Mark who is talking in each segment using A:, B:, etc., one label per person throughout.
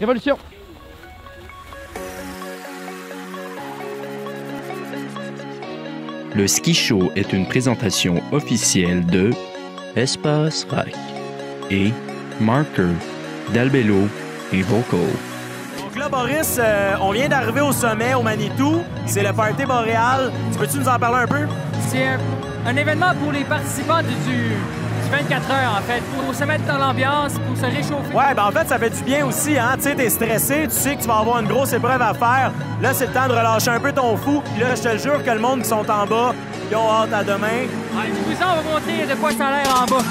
A: Révolution!
B: Le Ski Show est une présentation officielle de Espace Rack et Marker, Dalbello et Vocal.
C: Donc là, Boris, on vient d'arriver au sommet, au Manitou. C'est le Party Boréal. Tu peux-tu nous en parler un peu?
D: C'est un événement pour les participants du 24 heures, en fait, pour se mettre dans l'ambiance, pour se réchauffer.
C: Ouais, ben en fait, ça fait du bien aussi, hein. Tu sais, t'es stressé, tu sais que tu vas avoir une grosse épreuve à faire. Là, c'est le temps de relâcher un peu ton fou. Puis là, je te le jure que le monde qui sont en bas, ils ont hâte à demain.
D: Ouais, du coup, ça, on va montrer de quoi ça a l'air en bas.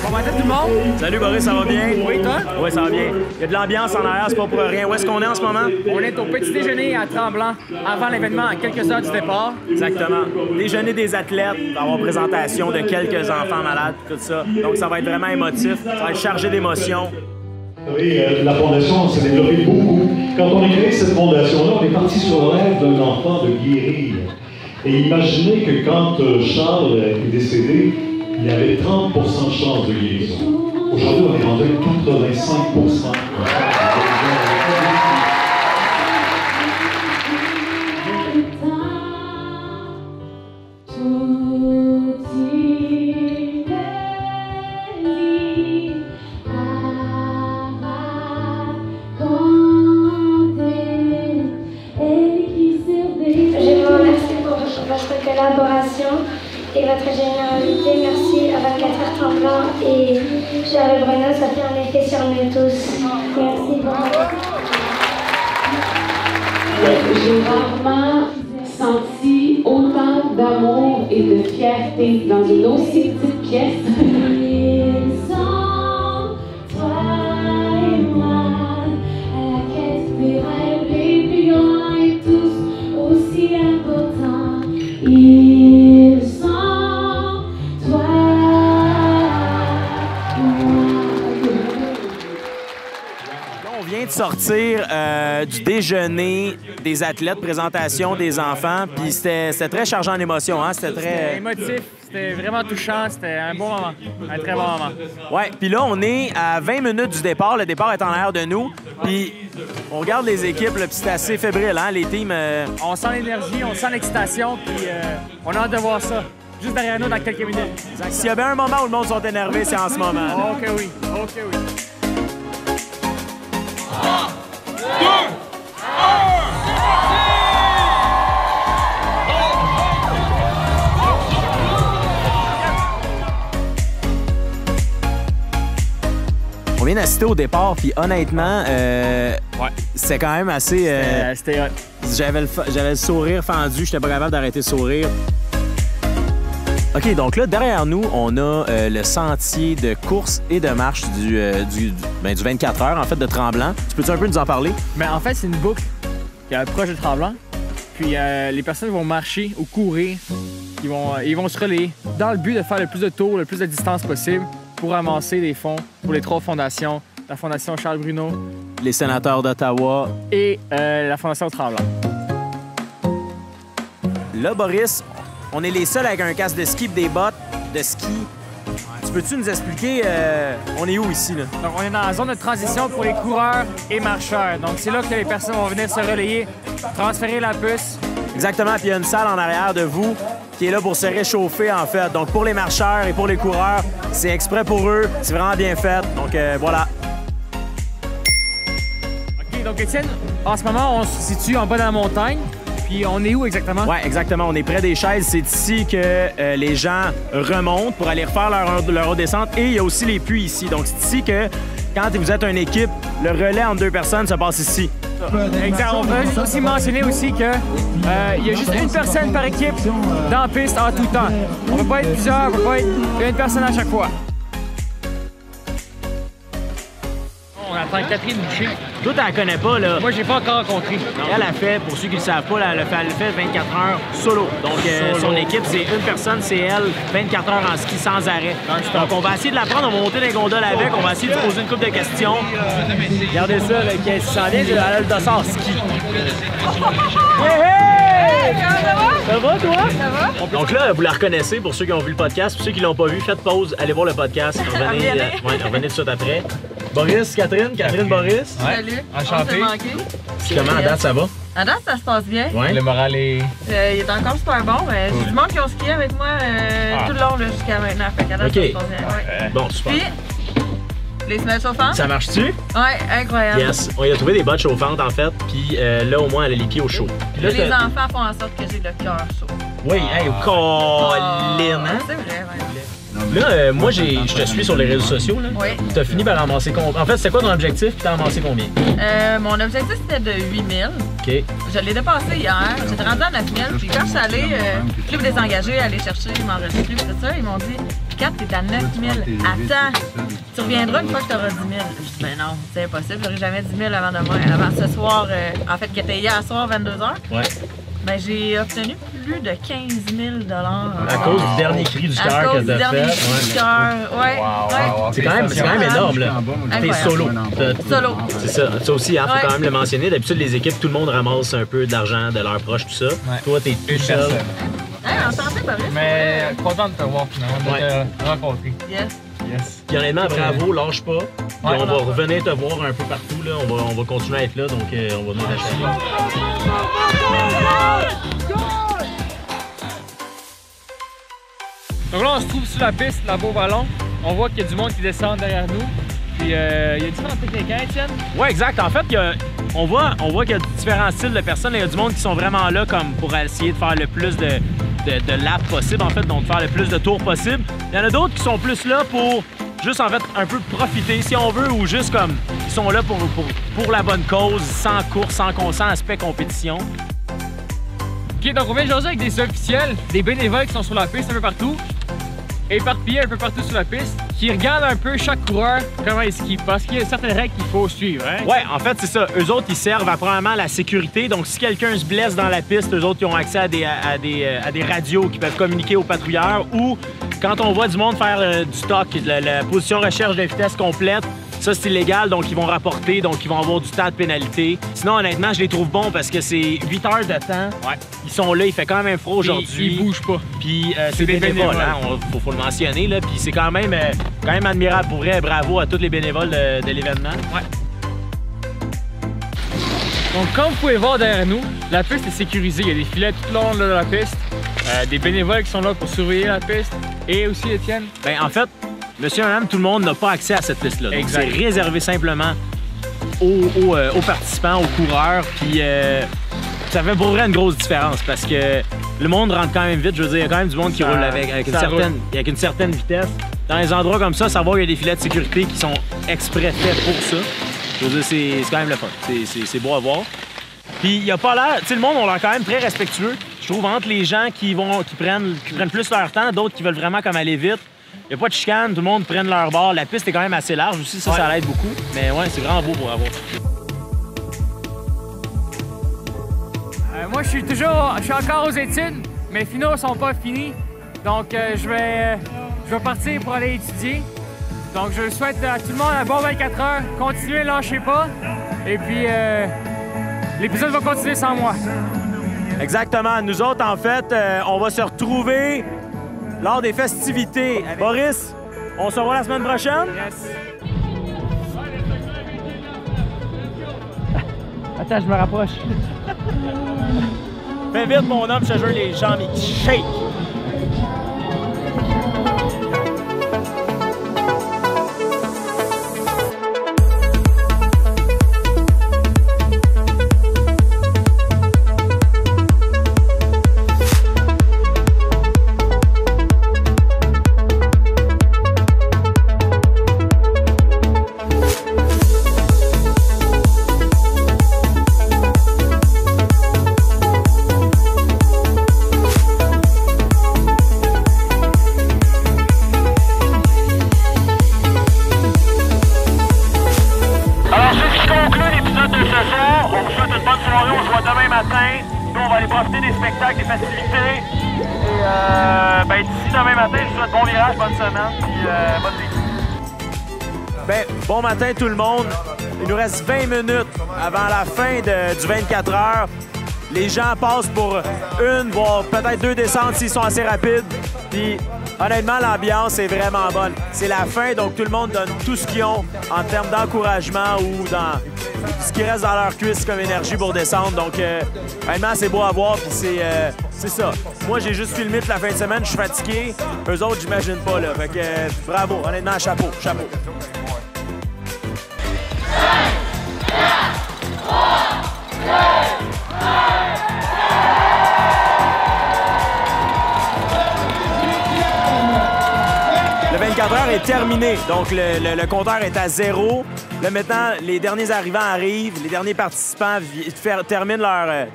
D: Bon matin tout le monde.
C: Salut Boris, ça va bien?
D: Oui, toi?
C: Oui, ça va bien. Il y a de l'ambiance en arrière, c'est pas pour rien. Où est-ce qu'on est en ce moment?
D: On est au petit déjeuner à Tremblant, avant l'événement, à quelques heures du départ.
C: Exactement. Déjeuner des athlètes, il va y avoir présentation de quelques enfants malades, tout ça. Donc ça va être vraiment émotif, ça va être chargé d'émotions.
E: Vous savez, la fondation s'est développée beaucoup. Quand on a créé cette fondation-là, on est parti sur le rêve d'un enfant de guérir. Et imaginez que quand Charles est décédé, il y avait 30 % de chance de guérison. Aujourd'hui, on est rendu à 85 %.
F: Je vous remercie pour votre collaboration et votre générosité. Merci à 24 heures Tremblant et Charles Bruno, ça fait un effet sur nous tous. Merci beaucoup.
G: J'ai rarement senti autant d'amour et de fierté dans une aussi petite pièce.
F: Ils sont, toi et moi, à la quête des rêves les plus grands et tous aussi importants. Ils sont, toi et moi.
C: Là, on vient de sortir du déjeuner des athlètes, présentation des enfants, puis c'était très chargé en émotions, hein? C'était très...
D: Émotif, c'était vraiment touchant, c'était un bon moment, un très bon moment.
C: Ouais, puis là, on est à 20 minutes du départ. Le départ est en arrière de nous, puis on regarde les équipes, là, puis c'est assez fébrile, hein? Les teams...
D: On sent l'énergie, on sent l'excitation, puis on a hâte de voir ça. Juste derrière nous dans quelques minutes.
C: S'il y a bien un moment où le monde sont énervés, c'est en ce moment.
D: Oh que oui, oh que oui.
C: On vient d'assister au départ, puis honnêtement, c'est quand même assez...
D: C'était hot.
C: J'avais le sourire fendu, j'étais pas capable d'arrêter de sourire. OK, donc là, derrière nous, on a le sentier de course et de marche du 24 heures, en fait, de Tremblant. Tu peux-tu un peu nous en parler?
D: Mais en fait, c'est une boucle qui est proche de Tremblant. Puis les personnes vont marcher ou courir. Ils vont se relayer dans le but de faire le plus de tours, le plus de distance possible pour amasser des fonds pour les 3 fondations. La Fondation Charles Bruno.
C: Les sénateurs d'Ottawa.
D: Et la Fondation Tremblant.
C: Là, Boris, on est les seuls avec un casque de ski et des bottes de ski. Tu peux-tu nous expliquer, on est où ici, là?
D: Donc, on est dans la zone de transition pour les coureurs et marcheurs. Donc, c'est là que les personnes vont venir se relayer, transférer la puce.
C: Exactement, puis il y a une salle en arrière de vous qui est là pour se réchauffer, en fait. Donc, pour les marcheurs et pour les coureurs, c'est exprès pour eux. C'est vraiment bien fait. Donc, voilà.
D: OK, donc, Étienne, en ce moment, on se situe en bas de la montagne. Puis on est où exactement?
C: Oui, exactement. On est près des chaises. C'est ici que les gens remontent pour aller refaire leur redescente. Et il y a aussi les puits ici. Donc, c'est ici que, quand vous êtes une équipe, le relais entre 2 personnes se passe ici.
D: Exact. On peut aussi mentionner aussi que il y a juste une personne par équipe dans la piste en tout temps. On ne peut pas être plusieurs, on ne peut pas être une personne à chaque fois. On attend Catherine Boucher.
C: Toi, tu la connais pas, là.
D: Moi, j'ai pas encore rencontré.
C: Elle a fait, pour ceux qui ne le savent pas, elle a fait 24 heures solo. Donc, son équipe, c'est une personne, c'est elle, 24 heures en ski sans arrêt. Donc, on va essayer de la prendre, on va monter dans les gondoles avec, on va essayer de poser une couple de questions. Regardez ça, là, qui s'en vient, elle a le dossard ski. Hey, hey! Ça va, toi? Ça va. Donc là, vous la reconnaissez pour ceux qui ont vu le podcast. Pour ceux qui l'ont pas vu, faites pause, allez voir le podcast. Revenez tout de suite après. Boris, Catherine, Boris.
A: Ouais. Salut.
C: Enchanté. Comment à date ça va?
A: À date, ça se passe bien.
C: Ouais.
D: Le moral est...
A: il est encore super bon, mais j'ai du monde qui ont skié avec moi tout le long jusqu'à maintenant. Fait qu'à date, ça se passe bien. Ouais.
C: Bon, super.
A: Puis, les semelles chauffantes.
C: Ça marche-tu?
A: Ouais, incroyable.
C: Yes. On y a trouvé des bottes chauffantes en fait, puis là au moins elle a les pieds au chaud. Puis là,
A: les enfants font en sorte que j'ai le cœur chaud.
C: Oui, hey, Colin, hein?
A: C'est vrai, ouais.
C: Là, moi, je te suis sur les réseaux sociaux. Là.
A: Oui.
C: Tu as fini par ramasser combien? En fait, c'est quoi ton objectif? Puis tu as ramassé combien?
A: Mon objectif, c'était de 8000.
C: OK. Je
A: l'ai dépassé hier. J'étais rendue à 9000. Puis quand je suis allée, club des engagés, aller chercher, m'enregistrer, tout ça, ils m'ont dit Kat, t'es à 9000. Attends, tu reviendras une fois que tu auras 10 000. Je dis ben non, c'est impossible. J'aurai jamais 10 000 avant demain. Avant ce soir, en fait, qui était hier soir, 22h.
C: Ouais.
A: Ben, j'ai obtenu plus de 15 000
C: à cause du dernier cri du cœur que tu as fait.
A: Ouais.
C: Wow. C'est quand même énorme, là. T'es solo.
A: Solo.
C: C'est ça. Ça aussi, il faut quand même le mentionner. D'habitude, les équipes, tout le monde ramasse un peu d'argent de leurs proches, tout ça. Ouais. Toi, t'es tout seul.
A: En santé, Boris.
D: Mais content de te voir, finalement, de te rencontrer.
A: Yes.
C: Puis honnêtement, bravo, lâche pas. Puis on va revenir te voir un peu partout, là. On va continuer à être là, donc on va venir t'acheter.
D: Donc là, on se trouve sur la piste, là-bas au ballon. On voit qu'il y a du monde qui descend derrière nous. Puis il y a différents techniques, hein, Étienne?
C: Oui, exact. En fait, on voit qu'il y a différents styles de personnes. Il y a du monde qui sont vraiment là comme pour essayer de faire le plus de laps possible, en fait, donc faire le plus de tours possible. Il y en a d'autres qui sont plus là pour juste, en fait, un peu profiter, si on veut, ou juste comme, ils sont là pour la bonne cause, sans course, sans aspect compétition.
D: OK, donc on vient de jaser avec des officiels, des bénévoles qui sont sur la piste un peu partout, éparpillés un peu partout sur la piste, qui regardent un peu chaque coureur comment il skie, parce qu'il y a certaines règles qu'il faut suivre. Hein?
C: Ouais, en fait, c'est ça. Eux autres, ils servent à premièrement la sécurité. Donc, si quelqu'un se blesse dans la piste, eux autres, ils ont accès à des radios qui peuvent communiquer aux patrouilleurs, ou quand on voit du monde faire du stock, la position recherche de vitesse complète, ça, c'est illégal, donc ils vont rapporter, donc ils vont avoir du temps de pénalité. Sinon, honnêtement, je les trouve bons parce que c'est 8 heures de temps. Ouais. Ils sont là, il fait quand même froid aujourd'hui.
D: Ils bougent pas.
C: Puis c'est des bénévoles, hein? Faut le mentionner, là. Puis c'est quand même admirable pour vrai. Bravo à tous les bénévoles de l'événement.
D: Ouais. Donc, comme vous pouvez voir derrière nous, la piste est sécurisée. Il y a des filets tout le long de la piste, des bénévoles qui sont là pour surveiller la piste. Et aussi, Étienne?
C: Ben, en fait, monsieur et madame, tout le monde n'a pas accès à cette piste-là. C'est réservé simplement aux participants, aux coureurs. Puis ça fait pour vrai une grosse différence parce que le monde rentre quand même vite. Je veux dire, il y a quand même du monde qui roule avec une certaine vitesse. Dans les endroits comme ça, savoir qu'il y a des filets de sécurité qui sont exprès faits pour ça. Je veux dire, c'est quand même le fun. C'est beau à voir. Puis il n'y a pas l'air... Tu sais, le monde, on l'air quand même très respectueux. Je trouve entre les gens qui prennent plus leur temps, d'autres qui veulent vraiment comme aller vite. Il n'y a pas de chicane, tout le monde prenne leur bord. La piste est quand même assez large aussi, ça l'aide beaucoup. Mais ouais, c'est vraiment beau pour avoir.
D: Moi, je suis encore aux études. Mes finaux sont pas finis. Donc, je vais partir pour aller étudier. Donc, je souhaite à tout le monde un bon 24 heures. Continuez, lâchez pas. Et puis, l'épisode va continuer sans moi.
C: Exactement. Nous autres, en fait, on va se retrouver lors des festivités. Boris, on se revoit la semaine prochaine?
D: Yes.
C: Attends, je me rapproche. Fais vite, mon homme, je te jure, les jambes, ils shake.
H: profiter des spectacles, des festivités. Et d'ici demain matin, je vous souhaite bon virage, bonne semaine, puis bonne vie.
C: Ben, bon matin tout le monde. Il nous reste 20 minutes avant la fin du 24 heures. Les gens passent pour une, voire peut-être 2 descentes s'ils sont assez rapides. Puis honnêtement, l'ambiance est vraiment bonne. C'est la fin, donc tout le monde donne tout ce qu'ils ont en termes d'encouragement ou dans ce qui reste dans leur cuisse comme énergie pour descendre. Donc honnêtement, c'est beau à voir, puis c'est ça. Moi, j'ai juste filmé toute la fin de semaine, je suis fatigué. Eux autres, j'imagine pas, là. Fait que bravo, honnêtement, chapeau, chapeau. 5, 4, 3, 2, 1. Le 24 heures est terminé, donc le compteur est à 0. Là, maintenant, les derniers arrivants arrivent, les derniers participants terminent leur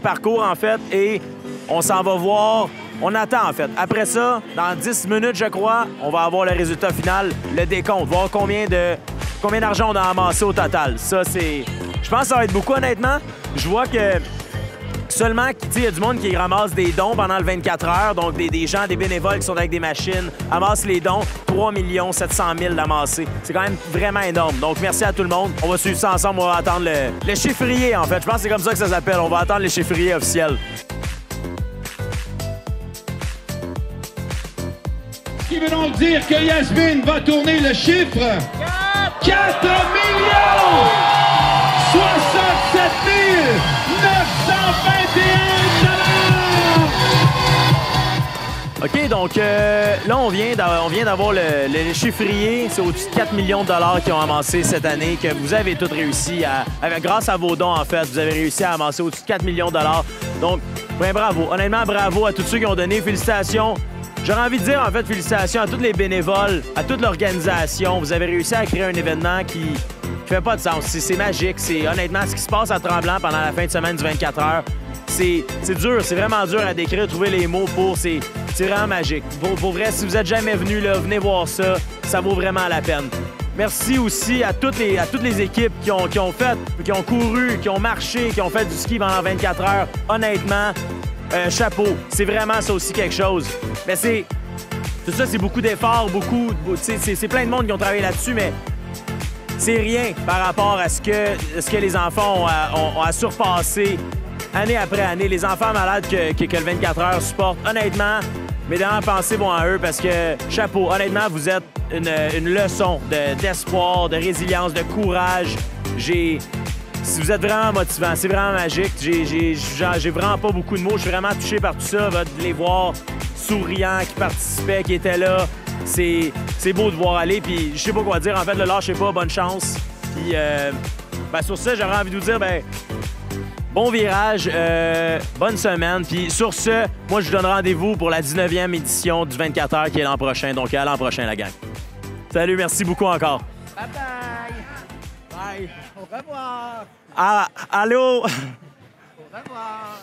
C: parcours, en fait, et on s'en va voir. On attend, en fait. Après ça, dans 10 minutes, je crois, on va avoir le résultat final, le décompte, voir combien d'argent on a amassé au total. Ça, c'est... Je pense que ça va être beaucoup, honnêtement. Je vois que seulement, il y a du monde qui ramasse des dons pendant le 24 heures, donc des gens, des bénévoles qui sont avec des machines, amassent les dons, 3 700 000 d'amassés. C'est quand même vraiment énorme. Donc, merci à tout le monde. On va suivre ça ensemble. On va attendre le chiffrier, en fait. Je pense que c'est comme ça que ça s'appelle. On va attendre le chiffrier officiel.
I: Ce qui veut donc dire que Yasmine va tourner le chiffre 4 millions 67 921 $.
C: OK, donc là, on vient d'avoir le chiffrier. C'est au-dessus de 4 millions de dollars qu'ils ont amassé cette année, que vous avez tous réussi grâce à vos dons, en fait, vous avez réussi à amasser au-dessus de 4 millions de dollars. Donc, ben, bravo. Honnêtement, bravo à tous ceux qui ont donné. Félicitations. J'aurais envie de dire, en fait, félicitations à tous les bénévoles, à toute l'organisation. Vous avez réussi à créer un événement qui fait pas de sens. C'est magique. C'est honnêtement ce qui se passe à Tremblant pendant la fin de semaine du 24 heures. C'est dur, c'est vraiment dur à décrire, trouver les mots pour. C'est vraiment magique. Pour vrai, si vous êtes jamais venu là, venez voir ça. Ça vaut vraiment la peine. Merci aussi à toutes les équipes qui ont couru, qui ont marché, qui ont fait du ski pendant 24 heures. Honnêtement, chapeau. C'est vraiment ça aussi quelque chose. Mais tout ça, c'est beaucoup d'efforts, c'est plein de monde qui ont travaillé là-dessus, mais c'est rien par rapport à ce que les enfants ont à surpasser année après année. Les enfants malades que le 24 heures supporte. Honnêtement, mes dernières pensées vont à eux parce que, chapeau, honnêtement, vous êtes une leçon d'espoir, de résilience, de courage. Si vous êtes vraiment motivant, c'est vraiment magique. J'ai vraiment pas beaucoup de mots. Je suis vraiment touché par tout ça. De les voir souriants, qui participaient, qui étaient là. C'est beau de voir aller. Puis je sais pas quoi dire. En fait, le lâchez pas, bonne chance. Puis sur ça, j'aurais envie de vous dire, bon virage, bonne semaine. Puis sur ce, moi, je vous donne rendez-vous pour la 19e édition du 24 heures qui est l'an prochain. Donc, à l'an prochain, la gang. Salut, merci beaucoup encore.
D: Bye-bye! Bye! Au revoir!
C: Ah, allô?
D: Au revoir!